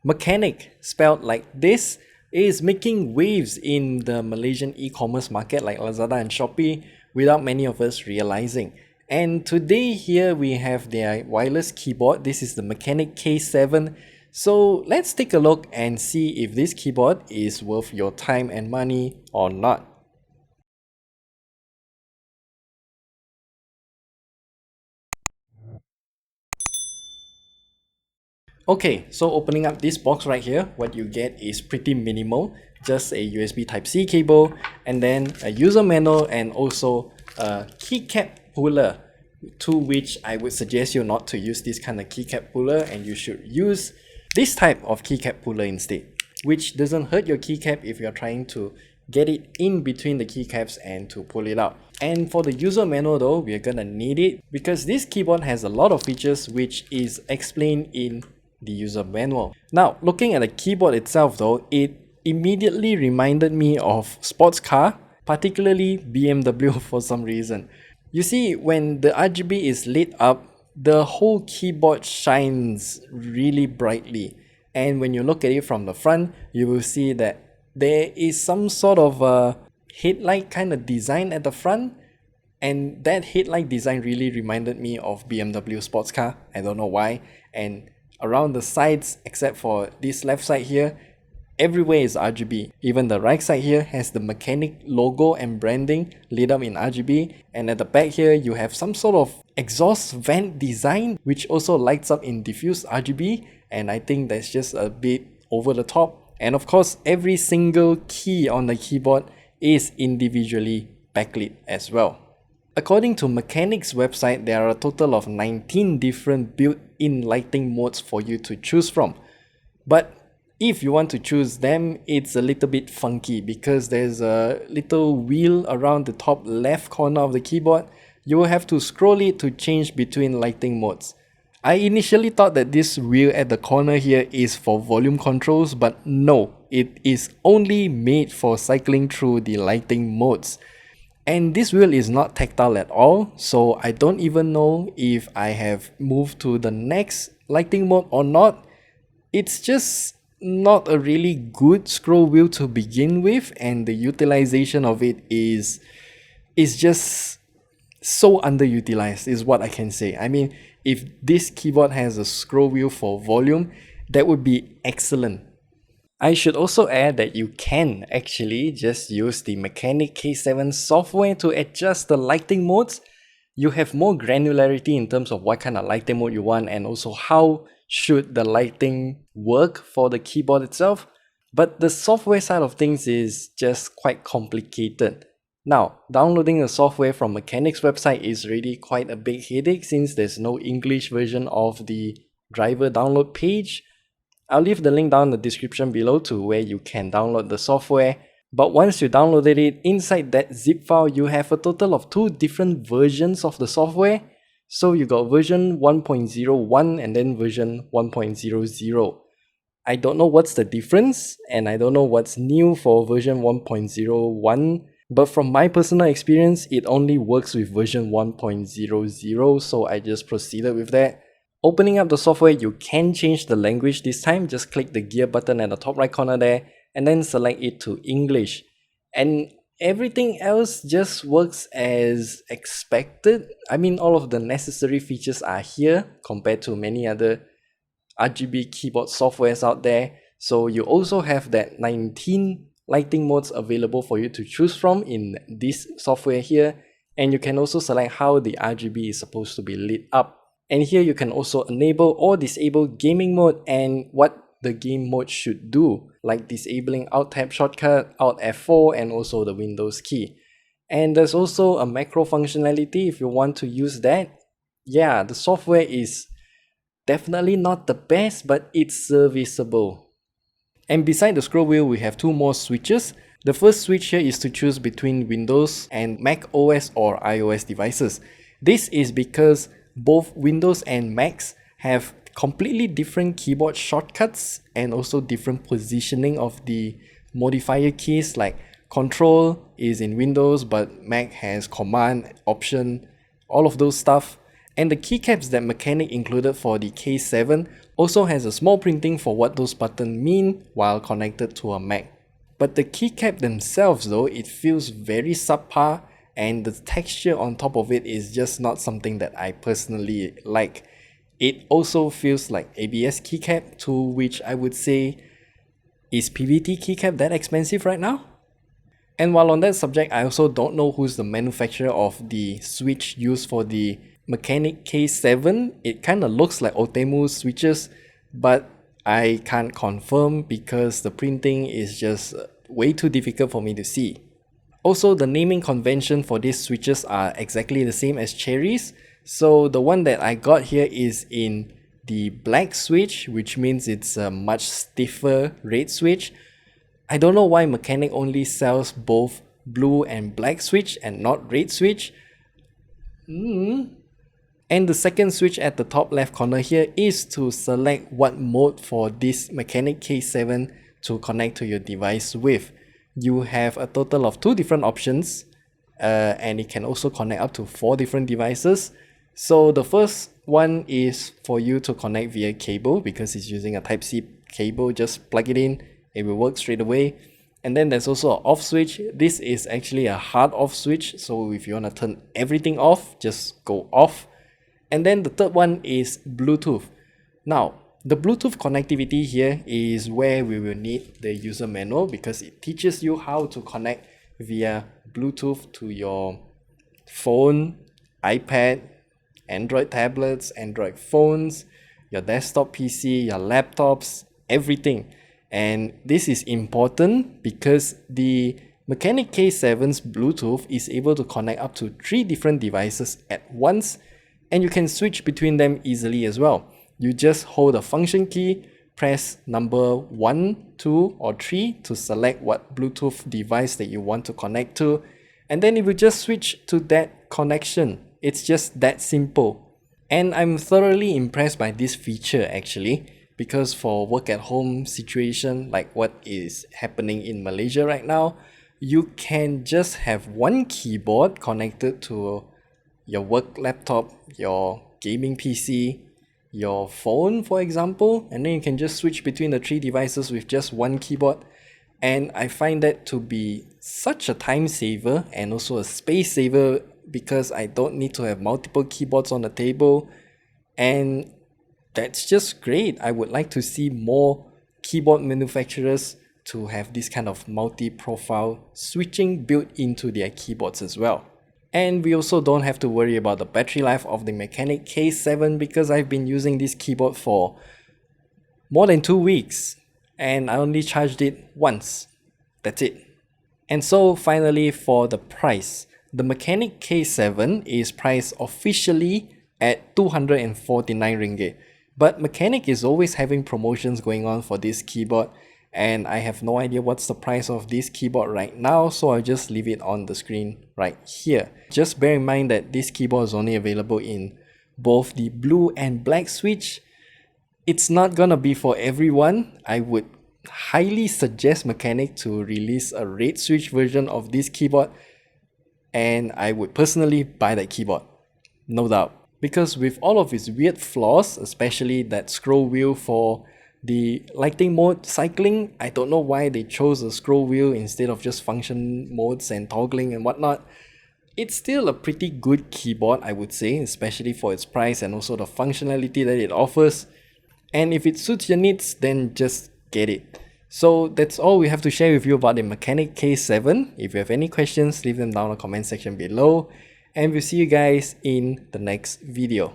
Machenike, spelled like this, is making waves in the Malaysian e-commerce market like Lazada and Shopee without many of us realizing. And today here we have their wireless keyboard. This is the Machenike K7. So let's take a look and see if this keyboard is worth your time and money or not. Okay, so opening up this box right here, what you get is pretty minimal. Just a USB Type-C cable, and then a user manual, and also a keycap puller, to which I would suggest you not to use this kind of keycap puller, and you should use this type of keycap puller instead, which doesn't hurt your keycap if you're trying to get it in between the keycaps and to pull it out. And for the user manual though, we're gonna need it because this keyboard has a lot of features which is explained in the user manual. Now, looking at the keyboard itself though, it immediately reminded me of sports car, particularly BMW for some reason. You see, when the RGB is lit up, the whole keyboard shines really brightly. And when you look at it from the front, you will see that there is some sort of a headlight kind of design at the front. And that headlight design really reminded me of BMW sports car. I don't know why. And around the sides, except for this left side here, everywhere is RGB. Even the right side here has the Machenike logo and branding lit up in RGB. And at the back here, you have some sort of exhaust vent design, which also lights up in diffuse RGB. And I think that's just a bit over the top. And of course, every single key on the keyboard is individually backlit as well. According to Machenike's website, there are a total of 19 different built-in lighting modes for you to choose from. But if you want to choose them, it's a little bit funky because there's a little wheel around the top left corner of the keyboard. You will have to scroll it to change between lighting modes. I initially thought that this wheel at the corner here is for volume controls, but no, it is only made for cycling through the lighting modes. And this wheel is not tactile at all, so I don't even know if I have moved to the next lighting mode or not. It's just not a really good scroll wheel to begin with, and the utilization of it is just so underutilized is what I can say. I mean, if this keyboard has a scroll wheel for volume, that would be excellent. I should also add that you can actually just use the Machenike K7 software to adjust the lighting modes. You have more granularity in terms of what kind of lighting mode you want and also how should the lighting work for the keyboard itself. But the software side of things is just quite complicated. Now, downloading the software from Machenike's website is really quite a big headache since there's no English version of the driver download page. I'll leave the link down in the description below to where you can download the software. But once you downloaded it, inside that zip file, you have a total of 2 different versions of the software. So you got version 1.01 and then version 1.00. I don't know what's the difference and I don't know what's new for version 1.01. But from my personal experience, it only works with version 1.00, so I just proceeded with that. Opening up the software, you can change the language this time. Just click the gear button at the top right corner there and then select it to English. And everything else just works as expected. I mean, all of the necessary features are here compared to many other RGB keyboard softwares out there. So you also have that 19 lighting modes available for you to choose from in this software here. And you can also select how the RGB is supposed to be lit up. And here you can also enable or disable gaming mode and what the game mode should do, like disabling Alt Tab shortcut, Alt F4, and also the Windows key. And there's also a macro functionality if you want to use that. Yeah, the software is definitely not the best, but it's serviceable. And beside the scroll wheel, we have 2 more switches. The first switch here is to choose between Windows and Mac OS or iOS devices. This is because both Windows and Macs have completely different keyboard shortcuts and also different positioning of the modifier keys, like Control is in Windows but Mac has Command, Option, all of those stuff. And the keycaps that Machenike included for the K7 Also has a small printing for what those buttons mean while connected to a Mac. But the keycap themselves though, it feels very subpar, and the texture on top of it is just not something that I personally like. It also feels like ABS keycap, to which I would say, is PVT keycap that expensive right now? And while on that subject, I also don't know who's the manufacturer of the switch used for the Machenike K7. It kind of looks like Otemu switches, but I can't confirm because the printing is just way too difficult for me to see. Also, the naming convention for these switches are exactly the same as Cherry's. So the one that I got here is in the black switch, which means it's a much stiffer red switch. I don't know why Machenike only sells both blue and black switch and not red switch. And the second switch at the top left corner here is to select what mode for this Machenike K7 to connect to your device with. You have a total of 2 different options, and it can also connect up to 4 different devices. So the first one is for you to connect via cable because it's using a Type-C cable. Just plug it in, it will work straight away. And then there's also an off switch. This is actually a hard off switch, so if you want to turn everything off, just go off. And then the third one is Bluetooth. Now, the Bluetooth connectivity here is where we will need the user manual because it teaches you how to connect via Bluetooth to your phone, iPad, Android tablets, Android phones, your desktop PC, your laptops, everything. And this is important because the Machenike K7's Bluetooth is able to connect up to 3 different devices at once, and you can switch between them easily as well. You just hold a function key, press number 1, 2 or 3 to select what Bluetooth device that you want to connect to, and then it will just switch to that connection. It's just that simple. And I'm thoroughly impressed by this feature actually, because for work at home situation like what is happening in Malaysia right now, you can just have one keyboard connected to your work laptop, your gaming PC, your phone for example, and then you can just switch between the 3 devices with just one keyboard. And I find that to be such a time saver and also a space saver because I don't need to have multiple keyboards on the table, and that's just great. I would like to see more keyboard manufacturers to have this kind of multi-profile switching built into their keyboards as well. And we also don't have to worry about the battery life of the Machenike K7 because I've been using this keyboard for more than 2 weeks and I only charged it once. That's it. And so finally, for the price, the Machenike K7 is priced officially at 249 ringgit. But Machenike is always having promotions going on for this keyboard, and I have no idea what's the price of this keyboard right now, so I'll just leave it on the screen right here. Just bear in mind that this keyboard is only available in both the blue and black switch. It's not gonna be for everyone. I would highly suggest Machenike to release a red switch version of this keyboard, and I would personally buy that keyboard, no doubt. Because with all of its weird flaws, especially that scroll wheel for the lighting mode cycling, I don't know why they chose a scroll wheel instead of just function modes and toggling and whatnot. It's still a pretty good keyboard, I would say, especially for its price and also the functionality that it offers. And if it suits your needs, then just get it. So that's all we have to share with you about the Machenike K7. If you have any questions, leave them down in the comment section below. And we'll see you guys in the next video.